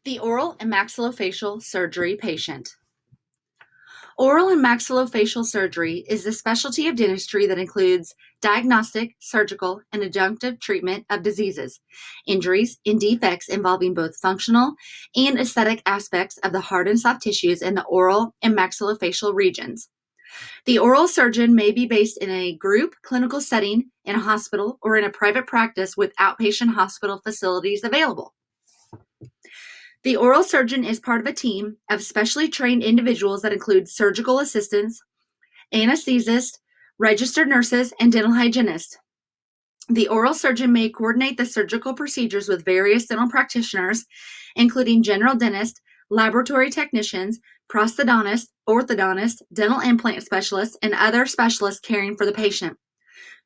The oral and maxillofacial surgery patient. Oral and maxillofacial surgery is the specialty of dentistry that includes diagnostic, surgical, and adjunctive treatment of diseases, injuries, and defects involving both functional and aesthetic aspects of the hard and soft tissues in the oral and maxillofacial regions. The oral surgeon may be based in a group clinical setting, in a hospital, or in a private practice with outpatient hospital facilities available. The oral surgeon is part of a team of specially trained individuals that include surgical assistants, anesthesists, registered nurses, and dental hygienists. The oral surgeon may coordinate the surgical procedures with various dental practitioners, including general dentists, laboratory technicians, prosthodontists, orthodontists, dental implant specialists, and other specialists caring for the patient.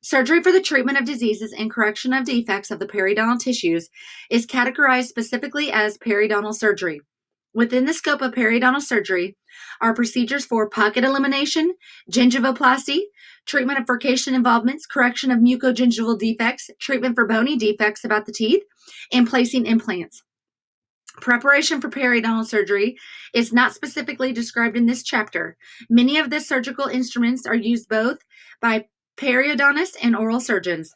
Surgery for the treatment of diseases and correction of defects of the periodontal tissues is categorized specifically as periodontal surgery. Within the scope of periodontal surgery are procedures for pocket elimination, gingivoplasty, treatment of fixation involvements, correction of mucogingival defects, treatment for bony defects about the teeth, and placing implants. Preparation for periodontal surgery is not specifically described in this chapter. Many of the surgical instruments are used both by periodontists and oral surgeons.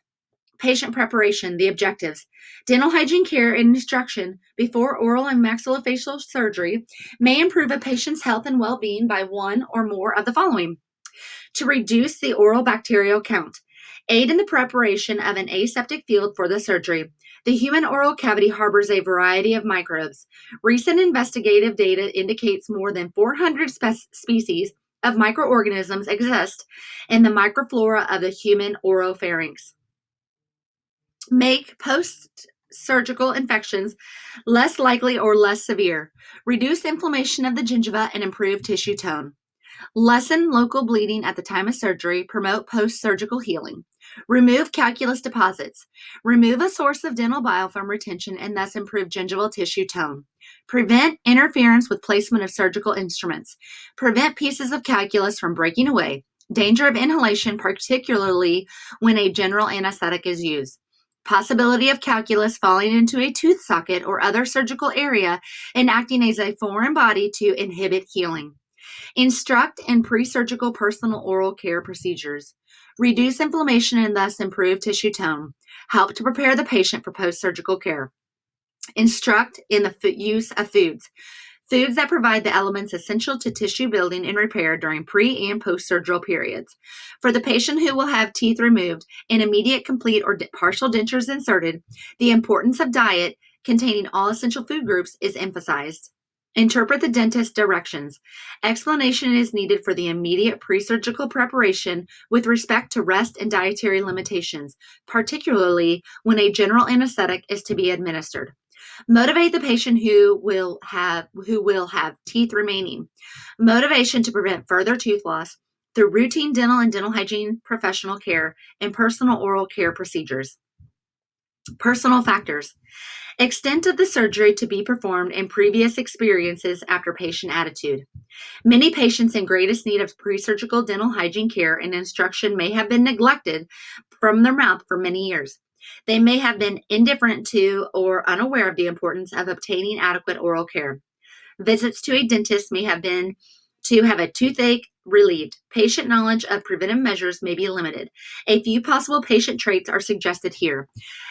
Patient preparation, the objectives. Dental hygiene care and instruction before oral and maxillofacial surgery may improve a patient's health and well-being by one or more of the following. To reduce the oral bacterial count. Aid in the preparation of an aseptic field for the surgery. The human oral cavity harbors a variety of microbes. Recent investigative data indicates more than 400 species of microorganisms exist in the microflora of the human oropharynx. Make post-surgical infections less likely or less severe. Reduce inflammation of the gingiva and improve tissue tone. Lessen local bleeding at the time of surgery. Promote post-surgical healing. Remove calculus deposits. Remove a source of dental biofilm retention and thus improve gingival tissue tone. Prevent interference with placement of surgical instruments. Prevent pieces of calculus from breaking away. Danger of inhalation, particularly when a general anesthetic is used. Possibility of calculus falling into a tooth socket or other surgical area and acting as a foreign body to inhibit healing. Instruct in pre-surgical personal oral care procedures. Reduce inflammation and thus improve tissue tone. Help to prepare the patient for post-surgical care. Instruct in the use of foods. Foods that provide the elements essential to tissue building and repair during pre- and post-surgical periods. For the patient who will have teeth removed and immediate, complete, or partial dentures inserted, the importance of diet containing all essential food groups is emphasized. Interpret the dentist's directions. Explanation is needed for the immediate pre-surgical preparation with respect to rest and dietary limitations, particularly when a general anesthetic is to be administered. Motivate the patient who will have teeth remaining. Motivation to prevent further tooth loss through routine dental and dental hygiene professional care and personal oral care procedures. Personal factors. Extent of the surgery to be performed and previous experiences after patient attitude. Many patients in greatest need of pre-surgical dental hygiene care and instruction may have been neglected from their mouth for many years. They may have been indifferent to or unaware of the importance of obtaining adequate oral care. Visits to a dentist may have been to have a toothache relieved. Patient knowledge of preventive measures may be limited. A few possible patient traits are suggested here.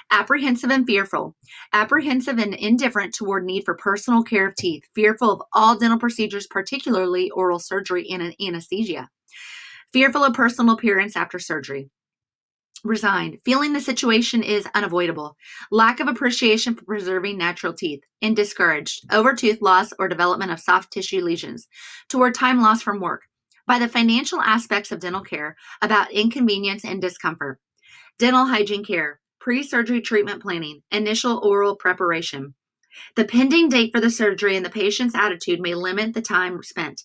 Apprehensive and fearful. Apprehensive and indifferent toward need for personal care of teeth. Fearful of all dental procedures, particularly oral surgery and anesthesia. Fearful of personal appearance after surgery. Resigned, feeling the situation is unavoidable, lack of appreciation for preserving natural teeth, and discouraged over tooth loss or development of soft tissue lesions, toward time lost from work, by the financial aspects of dental care, about inconvenience and discomfort. Dental hygiene care, pre-surgery treatment planning, initial oral preparation. The pending date for the surgery and the patient's attitude may limit the time spent.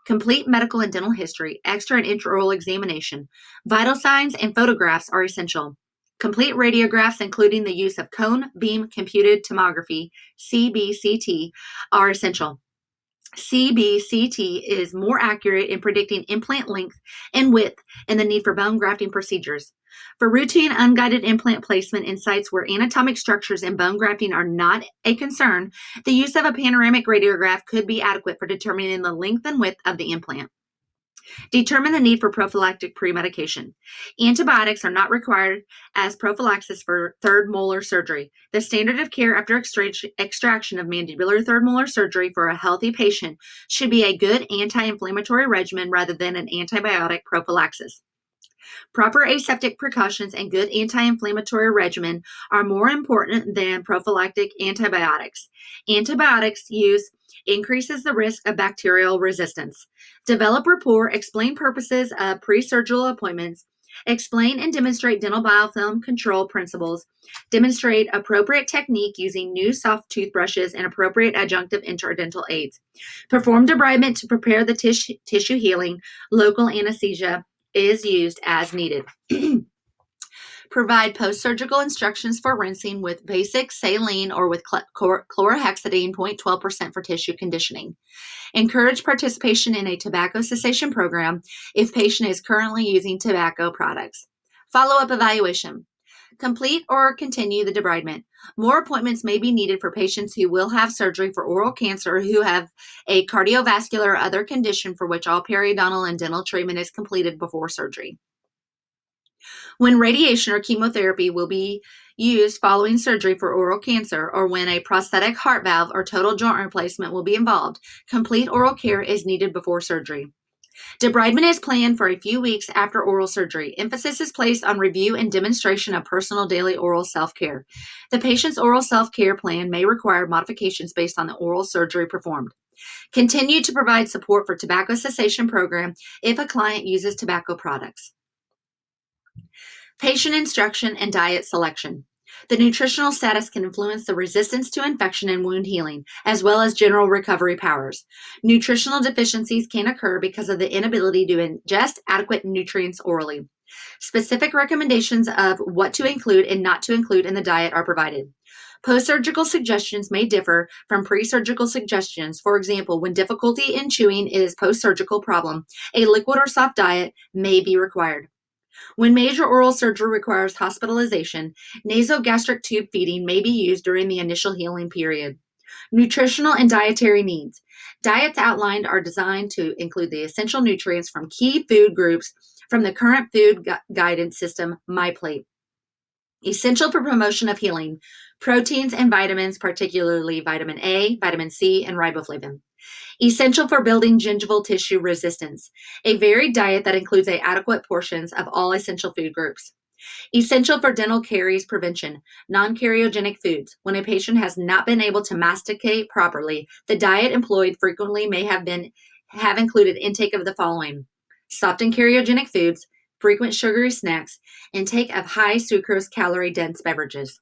Complete medical and dental history, extra and intraoral examination, vital signs, and photographs are essential. Complete radiographs, including the use of cone beam computed tomography, CBCT, are essential. CBCT is more accurate in predicting implant length and width and the need for bone grafting procedures. For routine unguided implant placement in sites where anatomic structures and bone grafting are not a concern, the use of a panoramic radiograph could be adequate for determining the length and width of the implant. Determine the need for prophylactic pre-medication. Antibiotics are not required as prophylaxis for third molar surgery. The standard of care after extraction of mandibular third molar surgery for a healthy patient should be a good anti-inflammatory regimen rather than an antibiotic prophylaxis. Proper aseptic precautions and good anti-inflammatory regimen are more important than prophylactic antibiotics. Antibiotics use increases the risk of bacterial resistance. Develop rapport, explain purposes of pre-surgical appointments, explain and demonstrate dental biofilm control principles, demonstrate appropriate technique using new soft toothbrushes and appropriate adjunctive interdental aids. Perform debridement to prepare the tissue healing. Local anesthesia is used as needed. Provide post-surgical instructions for rinsing with basic saline or with chlorhexidine 0.12% for tissue conditioning. Encourage participation in a tobacco cessation program if patient is currently using tobacco products. Follow-up evaluation. Complete or continue the debridement. More appointments may be needed for patients who will have surgery for oral cancer, who have a cardiovascular or other condition for which all periodontal and dental treatment is completed before surgery. When radiation or chemotherapy will be used following surgery for oral cancer, or when a prosthetic heart valve or total joint replacement will be involved, complete oral care is needed before surgery. Debridement is planned for a few weeks after oral surgery. Emphasis is placed on review and demonstration of personal daily oral self-care. The patient's oral self-care plan may require modifications based on the oral surgery performed. Continue to provide support for tobacco cessation program if a client uses tobacco products. Patient instruction and diet selection. The nutritional status can influence the resistance to infection and wound healing, as well as general recovery powers. Nutritional deficiencies can occur because of the inability to ingest adequate nutrients orally. Specific recommendations of what to include and not to include in the diet are provided. Post-surgical suggestions may differ from pre-surgical suggestions. For example, when difficulty in chewing is post-surgical problem, a liquid or soft diet may be required. When major oral surgery requires hospitalization, nasogastric tube feeding may be used during the initial healing period. Nutritional and dietary needs. Diets outlined are designed to include the essential nutrients from key food groups from the current food guidance system, MyPlate. Essential for promotion of healing. Proteins and vitamins, particularly vitamin A, vitamin C, and riboflavin. Essential for building gingival tissue resistance. A varied diet that includes adequate portions of all essential food groups. Essential for dental caries prevention. Non-cariogenic foods. When a patient has not been able to masticate properly, the diet employed frequently may have included intake of the following: soft and cariogenic foods, frequent sugary snacks, intake of high sucrose calorie-dense beverages.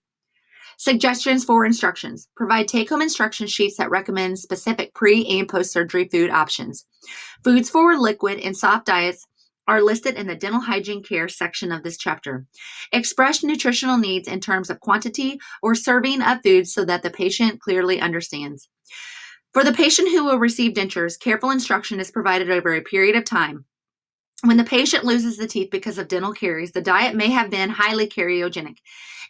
Suggestions for instructions. Provide take-home instruction sheets that recommend specific pre- and post-surgery food options. Foods for liquid and soft diets are listed in the dental hygiene care section of this chapter. Express nutritional needs in terms of quantity or serving of foods so that the patient clearly understands. For the patient who will receive dentures, careful instruction is provided over a period of time. When the patient loses the teeth because of dental caries, the diet may have been highly cariogenic.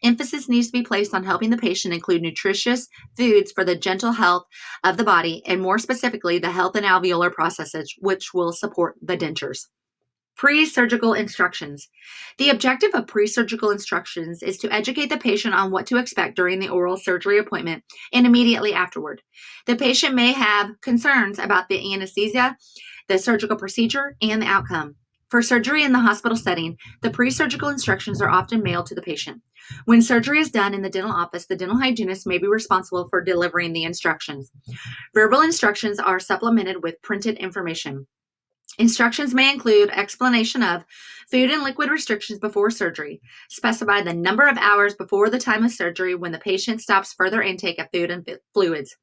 Emphasis needs to be placed on helping the patient include nutritious foods for the gentle health of the body, and more specifically, the health and alveolar processes, which will support the dentures. Pre-surgical instructions. The objective of pre-surgical instructions is to educate the patient on what to expect during the oral surgery appointment and immediately afterward. The patient may have concerns about the anesthesia, the surgical procedure, and the outcome. For surgery in the hospital setting, the pre-surgical instructions are often mailed to the patient. When surgery is done in the dental office, the dental hygienist may be responsible for delivering the instructions. Verbal instructions are supplemented with printed information. Instructions may include explanation of food and liquid restrictions before surgery. Specify the number of hours before the time of surgery when the patient stops further intake of food and fluids.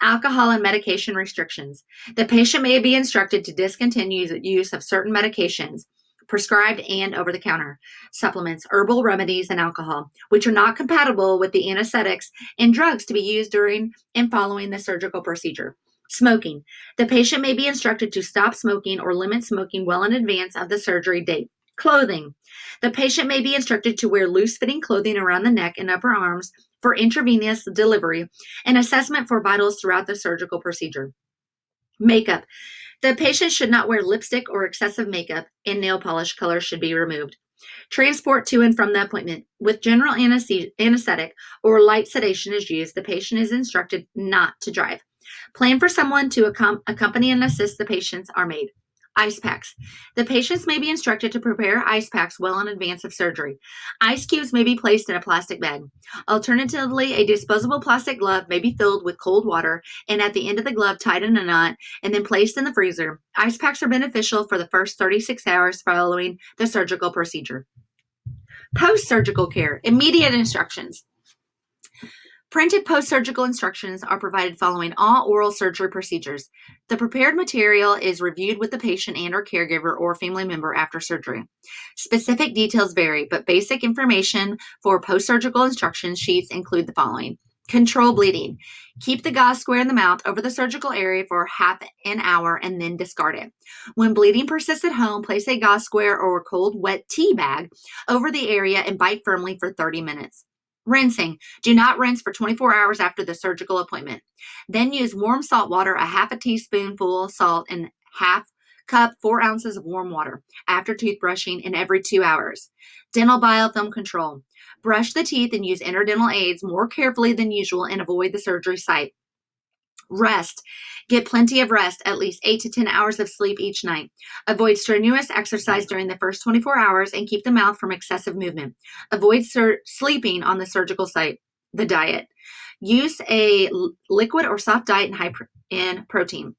Alcohol and medication restrictions. The patient may be instructed to discontinue the use of certain medications, prescribed and over-the-counter, supplements, herbal remedies, and alcohol, which are not compatible with the anesthetics and drugs to be used during and following the surgical procedure. Smoking. The patient may be instructed to stop smoking or limit smoking well in advance of the surgery date. Clothing. The patient may be instructed to wear loose-fitting clothing around the neck and upper arms for intravenous delivery and assessment for vitals throughout the surgical procedure. Makeup. The patient should not wear lipstick or excessive makeup, and nail polish color should be removed. Transport to and from the appointment. With general anesthetic or light sedation is used, the patient is instructed not to drive. Plan for someone to accompany and assist the patients are made. Ice packs. The patients may be instructed to prepare ice packs well in advance of surgery. Ice cubes may be placed in a plastic bag. Alternatively, a disposable plastic glove may be filled with cold water and at the end of the glove tied in a knot and then placed in the freezer. Ice packs are beneficial for the first 36 hours following the surgical procedure. Post-surgical care. Immediate instructions. Printed post-surgical instructions are provided following all oral surgery procedures. The prepared material is reviewed with the patient and/or caregiver or family member after surgery. Specific details vary, but basic information for post-surgical instruction sheets include the following. Control bleeding. Keep the gauze square in the mouth over the surgical area for half an hour and then discard it. When bleeding persists at home, place a gauze square or a cold, wet tea bag over the area and bite firmly for 30 minutes. Rinsing. Do not rinse for 24 hours after the surgical appointment. Then use warm salt water, a half a teaspoonful of salt, and half cup 4 ounces of warm water after toothbrushing and every 2 hours. Dental biofilm control. Brush the teeth and use interdental aids more carefully than usual and avoid the surgery site. Rest. Get plenty of rest, at least 8 to 10 hours of sleep each night. Avoid strenuous exercise during the first 24 hours and keep the mouth from excessive movement. Avoid sleeping on the surgical site. The diet. Use a liquid or soft diet and high in protein.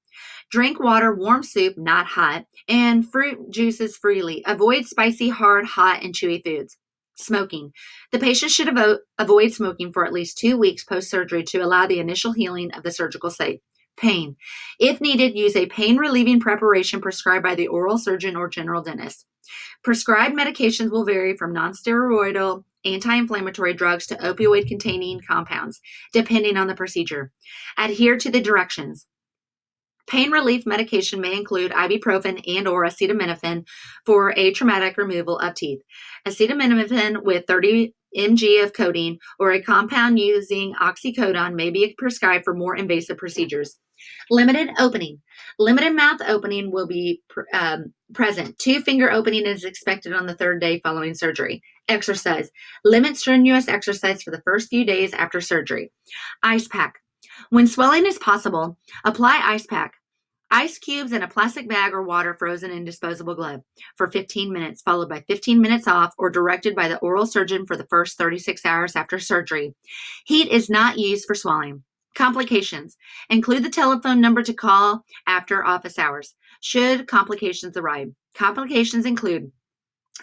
Drink water, warm soup, not hot, and fruit juices freely. Avoid spicy, hard, hot, and chewy foods. Smoking. The patient should avoid smoking for at least 2 weeks post-surgery to allow the initial healing of the surgical site. Pain. If needed, use a pain-relieving preparation prescribed by the oral surgeon or general dentist. Prescribed medications will vary from nonsteroidal anti-inflammatory drugs to opioid-containing compounds, depending on the procedure. Adhere to the directions. Pain relief medication may include ibuprofen and or acetaminophen for atraumatic removal of teeth. Acetaminophen with 30 mg of codeine or a compound using oxycodone may be prescribed for more invasive procedures. Limited opening. Limited mouth opening will be present. 2-finger opening is expected on the 3rd day following surgery. Exercise. Limit strenuous exercise for the first few days after surgery. Ice pack. When swelling is possible, apply ice pack. Ice cubes in a plastic bag or water frozen in disposable glove for 15 minutes, followed by 15 minutes off or directed by the oral surgeon for the first 36 hours after surgery. Heat is not used for swelling. Complications. Include the telephone number to call after office hours, should complications arise. Complications include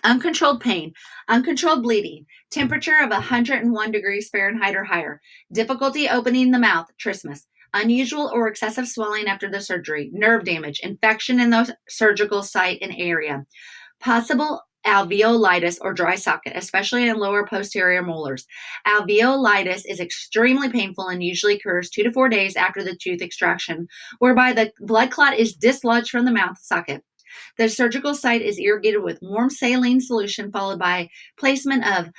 uncontrolled pain, uncontrolled bleeding, temperature of 101 degrees Fahrenheit or higher, difficulty opening the mouth, trismus, unusual or excessive swelling after the surgery, nerve damage, infection in the surgical site and area, possible alveolitis or dry socket, especially in lower posterior molars. Alveolitis is extremely painful and usually occurs 2 to 4 days after the tooth extraction, whereby the blood clot is dislodged from the mouth socket. The surgical site is irrigated with warm saline solution followed by placement of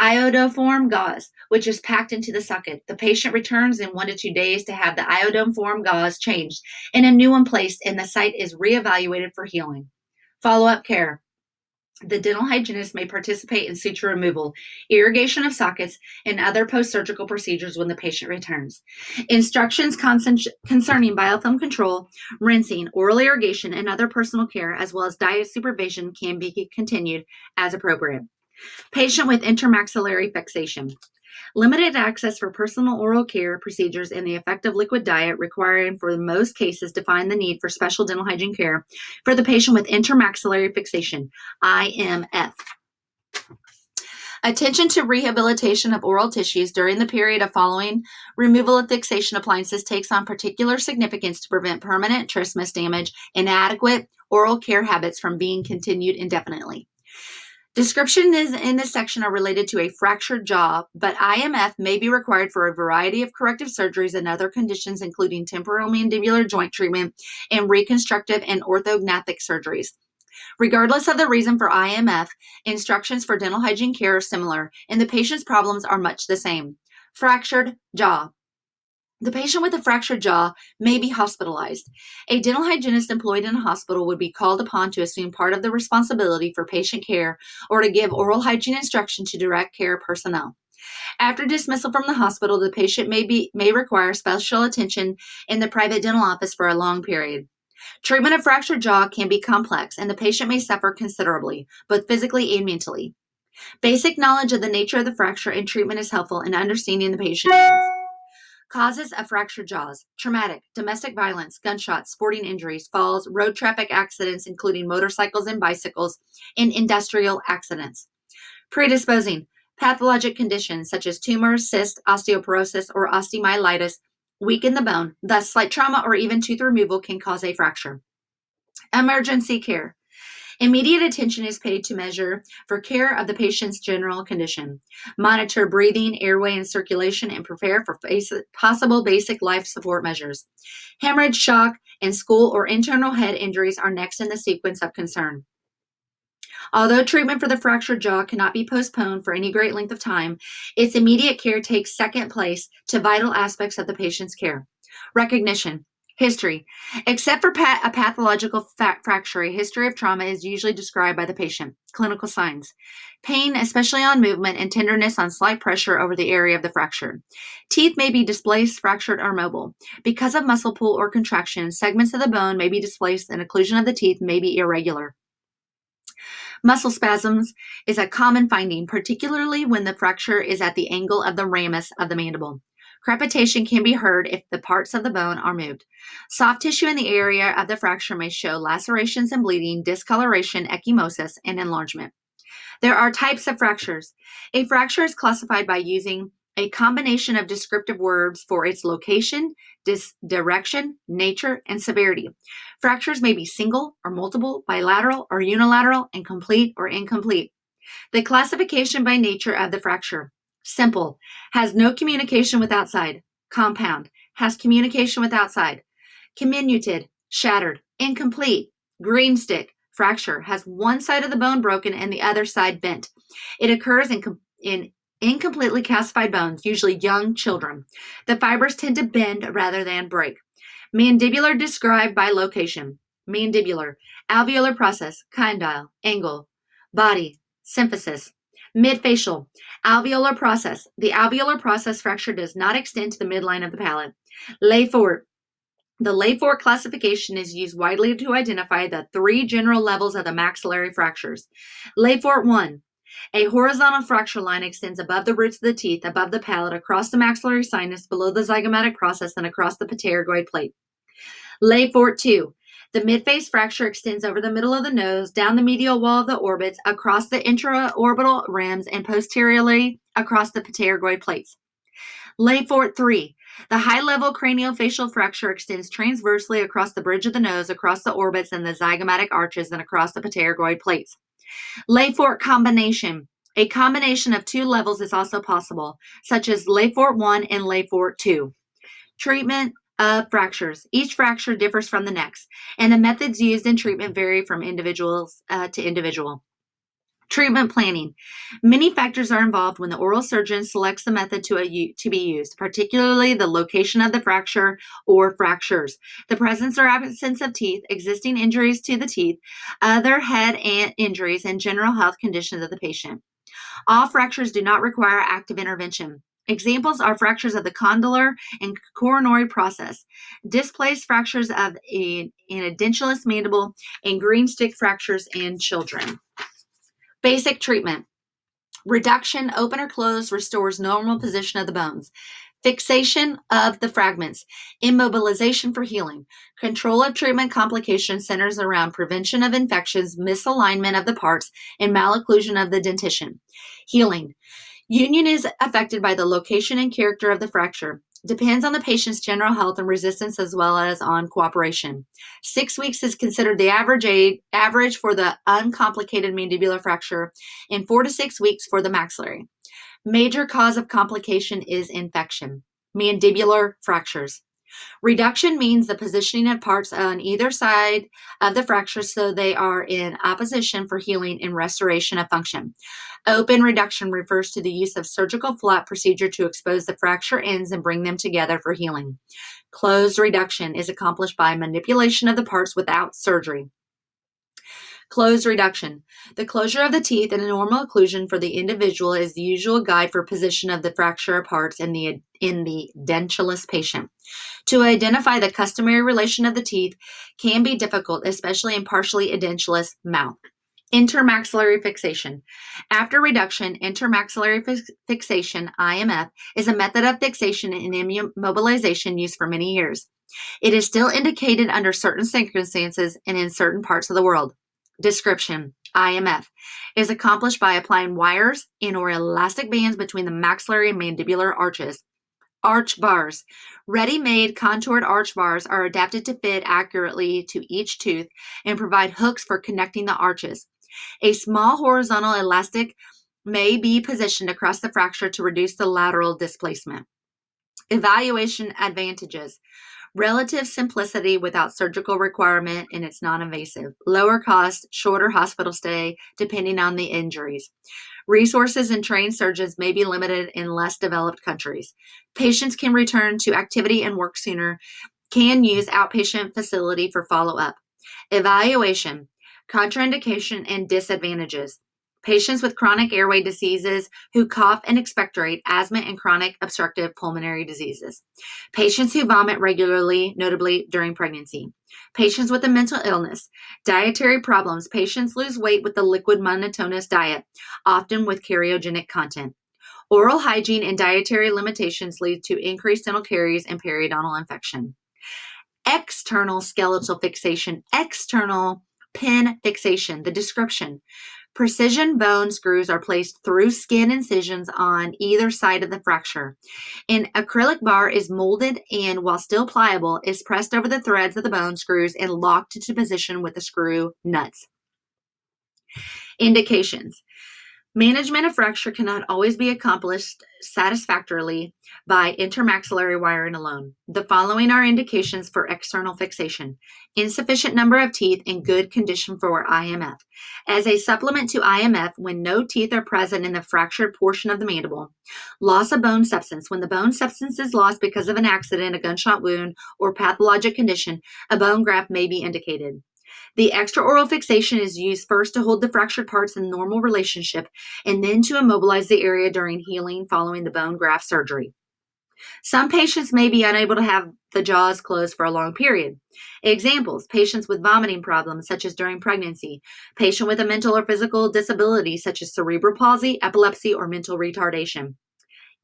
iodoform gauze, which is packed into the socket. The patient returns in 1 to 2 days to have the iodoform gauze changed and a new one placed, and the site is reevaluated for healing. Follow-up care. The dental hygienist may participate in suture removal, irrigation of sockets, and other post-surgical procedures when the patient returns. Instructions concerning biofilm control, rinsing, oral irrigation, and other personal care, as well as diet supervision, can be continued as appropriate. Patient with intermaxillary fixation. Limited access for personal oral care procedures and the effective liquid diet requiring for most cases define the need for special dental hygiene care for the patient with intermaxillary fixation, IMF. Attention to rehabilitation of oral tissues during the period of following removal of fixation appliances takes on particular significance to prevent permanent trismus damage and inadequate oral care habits from being continued indefinitely. Descriptions in this section are related to a fractured jaw, but IMF may be required for a variety of corrective surgeries and other conditions, including temporal mandibular joint treatment and reconstructive and orthognathic surgeries. Regardless of the reason for IMF, instructions for dental hygiene care are similar, and the patient's problems are much the same. Fractured jaw. The patient with a fractured jaw may be hospitalized. A dental hygienist employed in a hospital would be called upon to assume part of the responsibility for patient care or to give oral hygiene instruction to direct care personnel. After dismissal from the hospital, the patient may require special attention in the private dental office for a long period. Treatment of fractured jaw can be complex, and the patient may suffer considerably, both physically and mentally. Basic knowledge of the nature of the fracture and treatment is helpful in understanding the patient needs. Causes of fractured jaws: traumatic, domestic violence, gunshots, sporting injuries, falls, road traffic accidents, including motorcycles and bicycles, and industrial accidents. Predisposing: pathologic conditions such as tumors, cysts, osteoporosis, or osteomyelitis weaken the bone. Thus, slight trauma or even tooth removal can cause a fracture. Emergency care. Immediate attention is paid to measure for care of the patient's general condition. Monitor breathing, airway, and circulation, and prepare for possible basic life support measures. Hemorrhage, shock, and skull or internal head injuries are next in the sequence of concern. Although treatment for the fractured jaw cannot be postponed for any great length of time, its immediate care takes second place to vital aspects of the patient's care. Recognition. History. Except for a pathological fracture, a history of trauma is usually described by the patient. Clinical signs. Pain, especially on movement, and tenderness on slight pressure over the area of the fracture. Teeth may be displaced, fractured, or mobile. Because of muscle pull or contraction, segments of the bone may be displaced and occlusion of the teeth may be irregular. Muscle spasms is a common finding, particularly when the fracture is at the angle of the ramus of the mandible. Crepitation can be heard if the parts of the bone are moved. Soft tissue in the area of the fracture may show lacerations and bleeding, discoloration, ecchymosis, and enlargement. There are types of fractures. A fracture is classified by using a combination of descriptive words for its location, direction, nature, and severity. Fractures may be single or multiple, bilateral or unilateral, and complete or incomplete. The classification by nature of the fracture: simple, has no communication with outside. Compound, has communication with outside. Comminuted, shattered. Incomplete, green stick, fracture, has one side of the bone broken and the other side bent. It occurs in incompletely calcified bones, usually young children. The fibers tend to bend rather than break. Mandibular, described by location. Mandibular, alveolar process, condyle, angle, body, symphysis. Midfacial, alveolar process. The alveolar process fracture does not extend to the midline of the palate. Lefort. The Lefort classification is used widely to identify the three general levels of the maxillary fractures. Lefort 1. A horizontal fracture line extends above the roots of the teeth, above the palate, across the maxillary sinus, below the zygomatic process, and across the pterygoid plate. Lefort 2. The midface fracture extends over the middle of the nose, down the medial wall of the orbits, across the intraorbital rims, and posteriorly across the pterygoid plates. Lefort 3. The high-level craniofacial fracture extends transversely across the bridge of the nose, across the orbits and the zygomatic arches, and across the pterygoid plates. Lefort combination. A combination of two levels is also possible, such as Lefort 1 and Lefort 2. Treatment of fractures. Each fracture differs from the next, and the methods used in treatment vary from individuals to individual. Treatment planning. Many factors are involved when the oral surgeon selects the method to be used, particularly the location of the fracture or fractures, the presence or absence of teeth, existing injuries to the teeth, other head injuries, and general health conditions of the patient. All fractures do not require active intervention. Examples are fractures of the condylar and coronoid process, displaced fractures of an edentulous mandible, and green stick fractures in children. Basic treatment. Reduction, open or closed, restores normal position of the bones. Fixation of the fragments. Immobilization for healing. Control of treatment complications centers around prevention of infections, misalignment of the parts, and malocclusion of the dentition. Healing. Union is affected by the location and character of the fracture. Depends on the patient's general health and resistance as well as on cooperation. 6 weeks is considered the average for the uncomplicated mandibular fracture, and 4 to 6 weeks for the maxillary. Major cause of complication is infection. Mandibular fractures. Reduction means the positioning of parts on either side of the fracture so they are in opposition for healing and restoration of function. Open reduction refers to the use of surgical flap procedure to expose the fracture ends and bring them together for healing. Closed reduction is accomplished by manipulation of the parts without surgery. Closed reduction. The closure of the teeth in a normal occlusion for the individual is the usual guide for position of the fracture parts in the edentulous patient. To identify the customary relation of the teeth can be difficult, especially in partially edentulous mouth. Intermaxillary fixation. After reduction, intermaxillary fixation, IMF, is a method of fixation and immobilization used for many years. It is still indicated under certain circumstances and in certain parts of the world. Description. IMF is accomplished by applying wires and or elastic bands between the maxillary and mandibular arches. Arch bars. Ready-made contoured arch bars are adapted to fit accurately to each tooth and provide hooks for connecting the arches. A small horizontal elastic may be positioned across the fracture to reduce the lateral displacement. Evaluation advantages. Relative simplicity without surgical requirement, and it's non-invasive. Lower cost, shorter hospital stay, depending on the injuries. Resources and trained surgeons may be limited in less developed countries. Patients can return to activity and work sooner, can use outpatient facility for follow-up. Evaluation, contraindication and disadvantages. Patients with chronic airway diseases who cough and expectorate, asthma, and chronic obstructive pulmonary diseases. Patients who vomit regularly, notably during pregnancy. Patients with a mental illness. Dietary problems. Patients lose weight with the liquid monotonous diet, often with cariogenic content. Oral hygiene and dietary limitations lead to increased dental caries and periodontal infection. External skeletal fixation. External pin fixation. The description. Precision bone screws are placed through skin incisions on either side of the fracture. An acrylic bar is molded and, while still pliable, is pressed over the threads of the bone screws and locked into position with the screw nuts. Indications. Management of fracture cannot always be accomplished satisfactorily by intermaxillary wiring alone. The following are indications for external fixation. Insufficient number of teeth in good condition for IMF. As a supplement to IMF, when no teeth are present in the fractured portion of the mandible. Loss of bone substance. When the bone substance is lost because of an accident, a gunshot wound, or pathologic condition, a bone graft may be indicated. The extraoral fixation is used first to hold the fractured parts in normal relationship and then to immobilize the area during healing following the bone graft surgery. Some patients may be unable to have the jaws closed for a long period. Examples: patients with vomiting problems, such as during pregnancy, patient with a mental or physical disability, such as cerebral palsy, epilepsy, or mental retardation.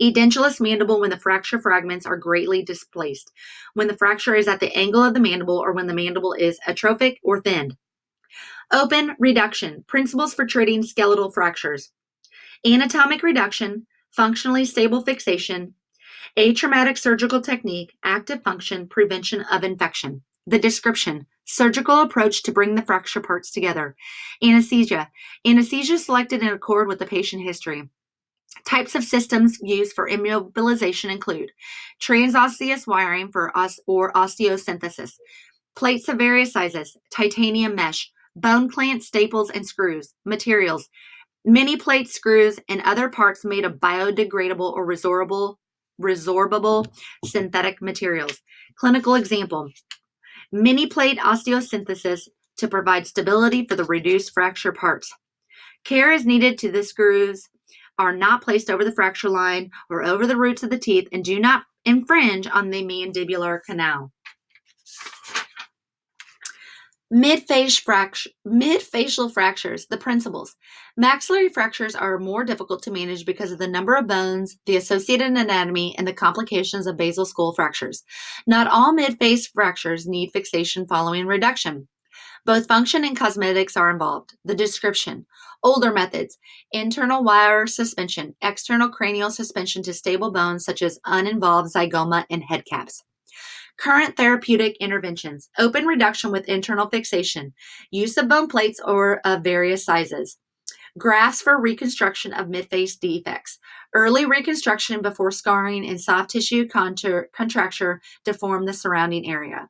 Edentulous mandible when the fracture fragments are greatly displaced, when the fracture is at the angle of the mandible, or when the mandible is atrophic or thinned. Open reduction, principles for treating skeletal fractures. Anatomic reduction, functionally stable fixation, atraumatic surgical technique, active function, prevention of infection. The description, surgical approach to bring the fracture parts together. Anesthesia, anesthesia selected in accord with the patient history. Types of systems used for immobilization include transosseous wiring or osteosynthesis, plates of various sizes, titanium mesh, bone clamps, staples, and screws. Materials: mini plate screws and other parts made of biodegradable or resorbable synthetic materials. Clinical example: mini plate osteosynthesis to provide stability for the reduced fracture parts. Care is needed to the screws are not placed over the fracture line or over the roots of the teeth and do not infringe on the mandibular canal. Mid-facial fractures, the principles. Maxillary fractures are more difficult to manage because of the number of bones, the associated anatomy, and the complications of basal skull fractures. Not all mid-face fractures need fixation following reduction. Both function and cosmetics are involved. The description: older methods: internal wire suspension, external cranial suspension to stable bones such as uninvolved zygoma and head caps. Current therapeutic interventions: open reduction with internal fixation, use of bone plates or of various sizes. Grafts for reconstruction of midface defects. Early reconstruction before scarring and soft tissue contracture deform the surrounding area.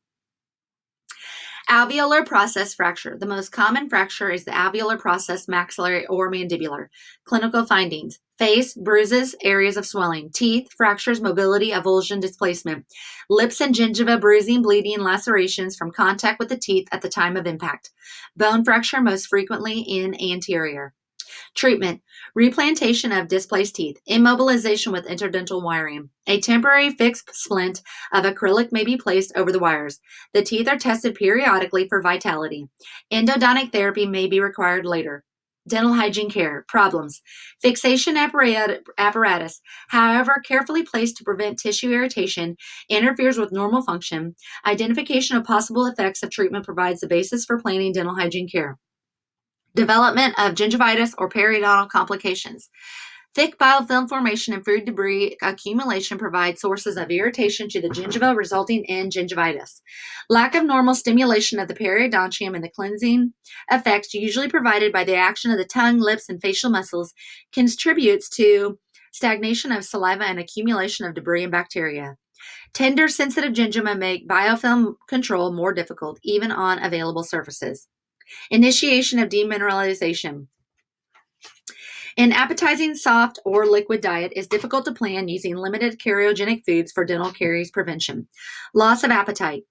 Alveolar process fracture. The most common fracture is the alveolar process, maxillary, or mandibular. Clinical findings: face, bruises, areas of swelling; teeth, fractures, mobility, avulsion, displacement; lips and gingiva, bruising, bleeding, lacerations from contact with the teeth at the time of impact; bone fracture, most frequently in anterior. Treatment: replantation of displaced teeth, immobilization with interdental wiring. A temporary fixed splint of acrylic may be placed over the wires. The teeth are tested periodically for vitality. Endodontic therapy may be required later. Dental hygiene care. Problems: fixation apparatus, however carefully placed to prevent tissue irritation, interferes with normal function. Identification of possible effects of treatment provides the basis for planning dental hygiene care. Development of gingivitis or periodontal complications. Thick biofilm formation and food debris accumulation provide sources of irritation to the gingiva, resulting in gingivitis. Lack of normal stimulation of the periodontium and the cleansing effects usually provided by the action of the tongue, lips, and facial muscles contributes to stagnation of saliva and accumulation of debris and bacteria. Tender, sensitive gingiva make biofilm control more difficult, even on available surfaces. Initiation of demineralization. An appetizing soft or liquid diet is difficult to plan using limited cariogenic foods for dental caries prevention. Loss of appetite.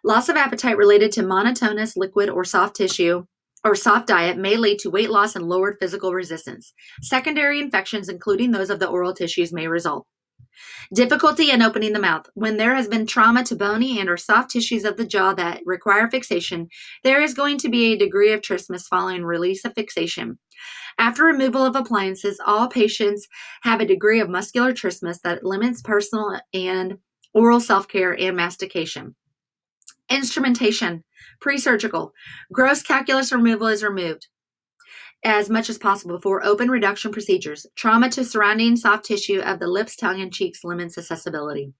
Loss of appetite related to monotonous liquid or soft tissue or soft diet may lead to weight loss and lowered physical resistance. Secondary infections, including those of the oral tissues, may result. Difficulty in opening the mouth. When there has been trauma to bony and or soft tissues of the jaw that require fixation, there is going to be a degree of trismus following release of fixation. After removal of appliances, all patients have a degree of muscular trismus that limits personal and oral self-care and mastication. Instrumentation. Pre-surgical. Gross calculus removal is removed as much as possible before open reduction procedures. Trauma to surrounding soft tissue of the lips, tongue, and cheeks limits accessibility.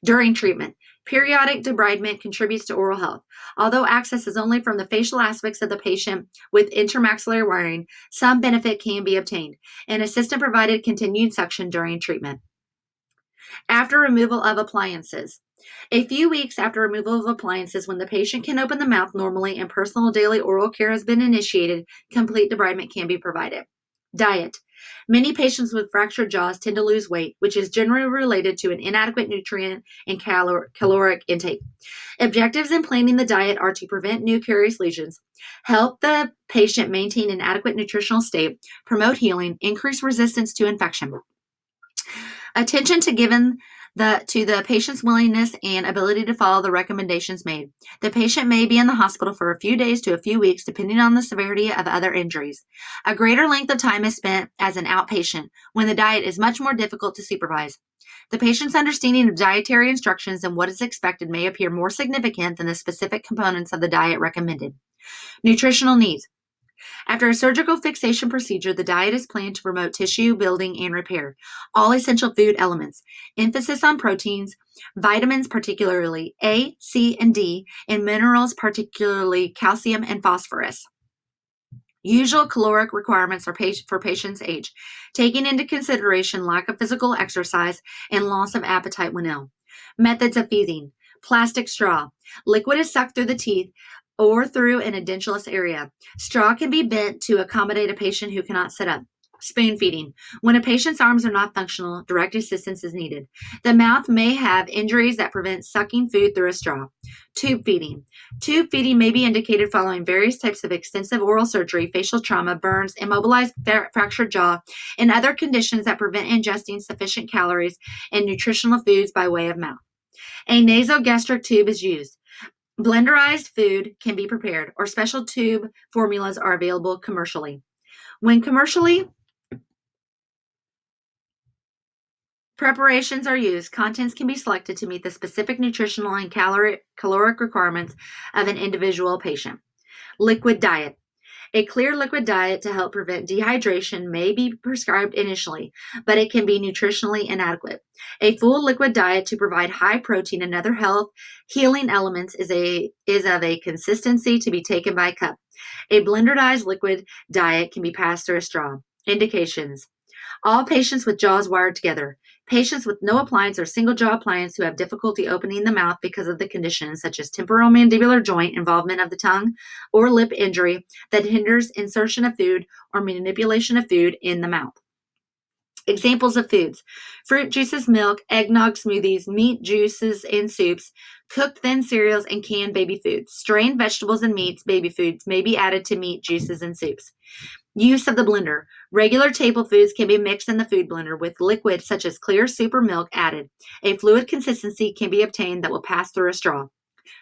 During treatment, periodic debridement contributes to oral health. Although access is only from the facial aspects of the patient with intermaxillary wiring, some benefit can be obtained. An assistant provided continued suction during treatment. After removal of appliances. A few weeks after removal of appliances, when the patient can open the mouth normally and personal daily oral care has been initiated, complete debridement can be provided. Diet. Many patients with fractured jaws tend to lose weight, which is generally related to an inadequate nutrient and caloric intake. Objectives in planning the diet are to prevent new carious lesions, help the patient maintain an adequate nutritional state, promote healing, increase resistance to infection. Attention to given to the patient's willingness and ability to follow the recommendations made. The patient may be in the hospital for a few days to a few weeks, depending on the severity of other injuries. A greater length of time is spent as an outpatient, when the diet is much more difficult to supervise. The patient's understanding of dietary instructions and what is expected may appear more significant than the specific components of the diet recommended. Nutritional needs. After a surgical fixation procedure, the diet is planned to promote tissue building and repair. All essential food elements. Emphasis on proteins, vitamins, particularly A, C, and D, and minerals, particularly calcium and phosphorus. Usual caloric requirements for patients' age, taking into consideration lack of physical exercise and loss of appetite when ill. Methods of feeding. Plastic straw. Liquid is sucked through the teeth or through an edentulous area. Straw can be bent to accommodate a patient who cannot sit up. Spoon feeding. When a patient's arms are not functional, direct assistance is needed. The mouth may have injuries that prevent sucking food through a straw. Tube feeding. Tube feeding may be indicated following various types of extensive oral surgery, facial trauma, burns, immobilized fractured jaw, and other conditions that prevent ingesting sufficient calories and nutritional foods by way of mouth. A nasogastric tube is used. Blenderized food can be prepared, or special tube formulas are available commercially. When commercially preparations are used, contents can be selected to meet the specific nutritional and caloric requirements of an individual patient. Liquid diet. A clear liquid diet to help prevent dehydration may be prescribed initially, but it can be nutritionally inadequate. A full liquid diet to provide high protein and other health healing elements is of a consistency to be taken by cup. A blenderized liquid diet can be passed through a straw. Indications: all patients with jaws wired together, patients with no appliance or single jaw appliance who have difficulty opening the mouth because of the condition, such as temporal mandibular joint involvement of the tongue or lip injury that hinders insertion of food or manipulation of food in the mouth. Examples of foods: fruit juices, milk, eggnog smoothies, meat juices and soups, cooked thin cereals, and canned baby foods. Strained vegetables and meats, baby foods may be added to meat juices and soups. Use of the blender. Regular table foods can be mixed in the food blender with liquid such as clear soup or milk added. A fluid consistency can be obtained that will pass through a straw.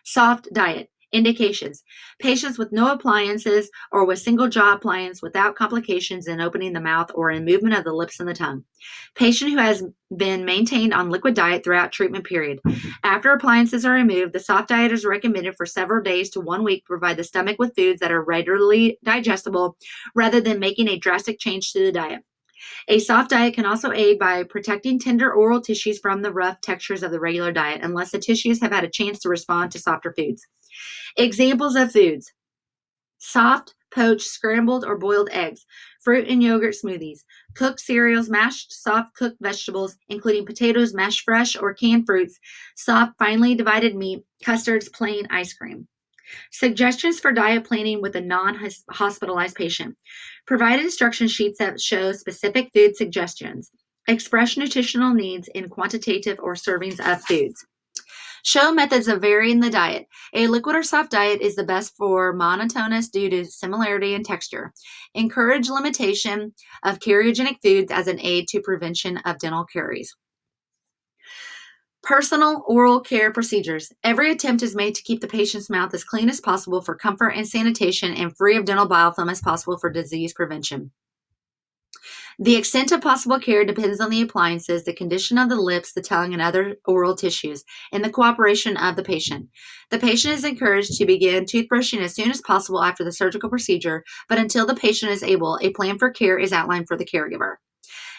Soft diet. Indications: patients with no appliances or with single jaw appliance without complications in opening the mouth or in movement of the lips and the tongue. Patient who has been maintained on liquid diet throughout treatment period. After appliances are removed, the soft diet is recommended for several days to 1 week to provide the stomach with foods that are readily digestible rather than making a drastic change to the diet. A soft diet can also aid by protecting tender oral tissues from the rough textures of the regular diet unless the tissues have had a chance to respond to softer foods. Examples of foods: soft, poached, scrambled, or boiled eggs, fruit and yogurt smoothies, cooked cereals, mashed, soft cooked vegetables, including potatoes, mashed fresh or canned fruits, soft, finely divided meat, custards, plain ice cream. Suggestions for diet planning with a non-hospitalized patient. Provide instruction sheets that show specific food suggestions. Express nutritional needs in quantitative or servings of foods. Show methods of varying the diet. A liquid or soft diet is the best for monotonous due to similarity in texture. Encourage limitation of cariogenic foods as an aid to prevention of dental caries. Personal oral care procedures. Every attempt is made to keep the patient's mouth as clean as possible for comfort and sanitation and free of dental biofilm as possible for disease prevention. The extent of possible care depends on the appliances, the condition of the lips, the tongue, and other oral tissues, and the cooperation of the patient. The patient is encouraged to begin toothbrushing as soon as possible after the surgical procedure, but until the patient is able, a plan for care is outlined for the caregiver.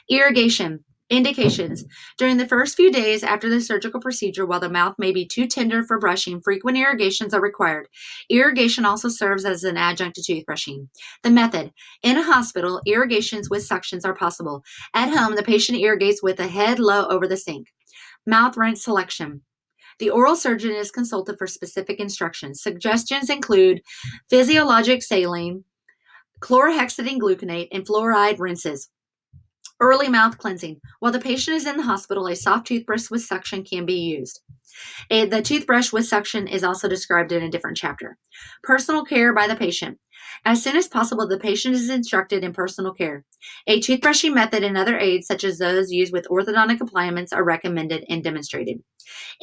Irrigation. Indications. During the first few days after the surgical procedure, while the mouth may be too tender for brushing, frequent irrigations are required. Irrigation also serves as an adjunct to toothbrushing. The method. In a hospital, irrigations with suctions are possible. At home, the patient irrigates with a head low over the sink. Mouth rinse selection. The oral surgeon is consulted for specific instructions. Suggestions include physiologic saline, chlorhexidine gluconate, and fluoride rinses. Early mouth cleansing. While the patient is in the hospital, a soft toothbrush with suction can be used. The toothbrush with suction is also described in a different chapter. Personal care by the patient. As soon as possible, the patient is instructed in personal care. A toothbrushing method and other aids, such as those used with orthodontic appliances, are recommended and demonstrated.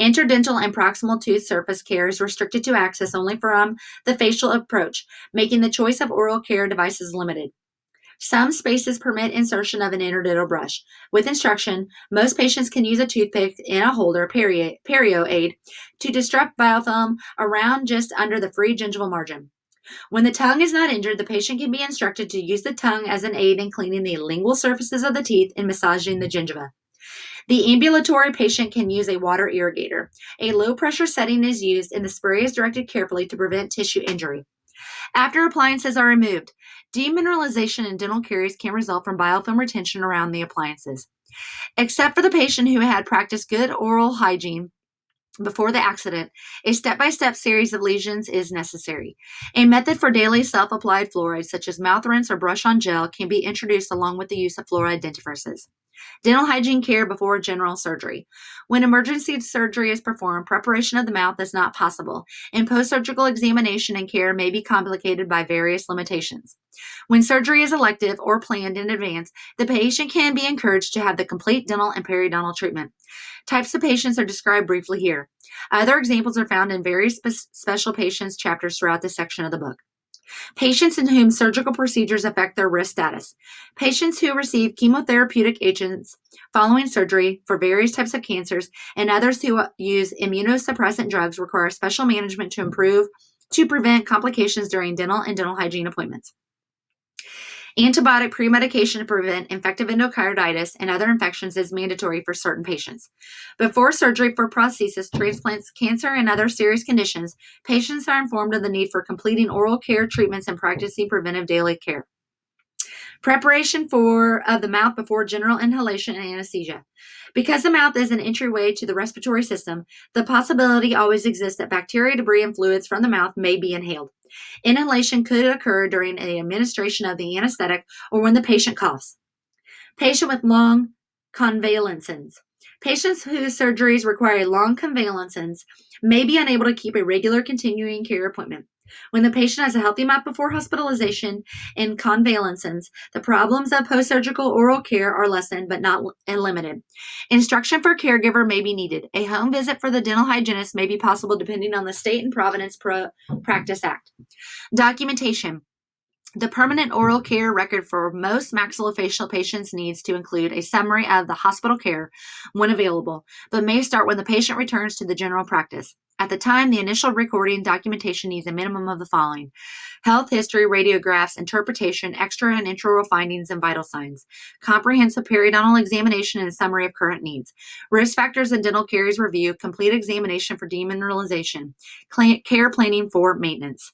Interdental and proximal tooth surface care is restricted to access only from the facial approach, making the choice of oral care devices limited. Some spaces permit insertion of an interdental brush. With instruction, most patients can use a toothpick in a holder, perio aid, to disrupt biofilm around just under the free gingival margin. When the tongue is not injured, the patient can be instructed to use the tongue as an aid in cleaning the lingual surfaces of the teeth and massaging the gingiva. The ambulatory patient can use a water irrigator. A low-pressure setting is used, and the spray is directed carefully to prevent tissue injury. After appliances are removed, demineralization in dental caries can result from biofilm retention around the appliances. Except for the patient who had practiced good oral hygiene before the accident, a step-by-step series of lesions is necessary. A method for daily self-applied fluoride, such as mouth rinse or brush-on gel, can be introduced along with the use of fluoride dentifrices. Dental hygiene care before general surgery. When emergency surgery is performed, preparation of the mouth is not possible, and post-surgical examination and care may be complicated by various limitations. When surgery is elective or planned in advance, the patient can be encouraged to have the complete dental and periodontal treatment. Types of patients are described briefly here. Other examples are found in various special patients chapters throughout this section of the book. Patients in whom surgical procedures affect their risk status. Patients who receive chemotherapeutic agents following surgery for various types of cancers and others who use immunosuppressant drugs require special management to prevent complications during dental and dental hygiene appointments. Antibiotic pre-medication to prevent infective endocarditis and other infections is mandatory for certain patients. Before surgery for prosthesis, transplants, cancer, and other serious conditions, patients are informed of the need for completing oral care treatments and practicing preventive daily care. Preparation of the mouth before general inhalation and anesthesia. Because the mouth is an entryway to the respiratory system, the possibility always exists that bacteria, debris, and fluids from the mouth may be inhaled. Inhalation could occur during the administration of the anesthetic or when the patient coughs. Patient with long convalescence. Patients whose surgeries require long convalescence may be unable to keep a regular continuing care appointment. When the patient has a healthy mouth before hospitalization and convalescence, the problems of post-surgical oral care are lessened but not eliminated. Instruction for caregiver may be needed. A home visit for the dental hygienist may be possible depending on the state and Providence Practice Act. Documentation. The permanent oral care record for most maxillofacial patients needs to include a summary of the hospital care when available, but may start when the patient returns to the general practice. At the time, the initial recording documentation needs a minimum of the following: health history, radiographs, interpretation, extra and intraoral findings, and vital signs, comprehensive periodontal examination and summary of current needs, risk factors and dental caries review, complete examination for demineralization, care planning for maintenance.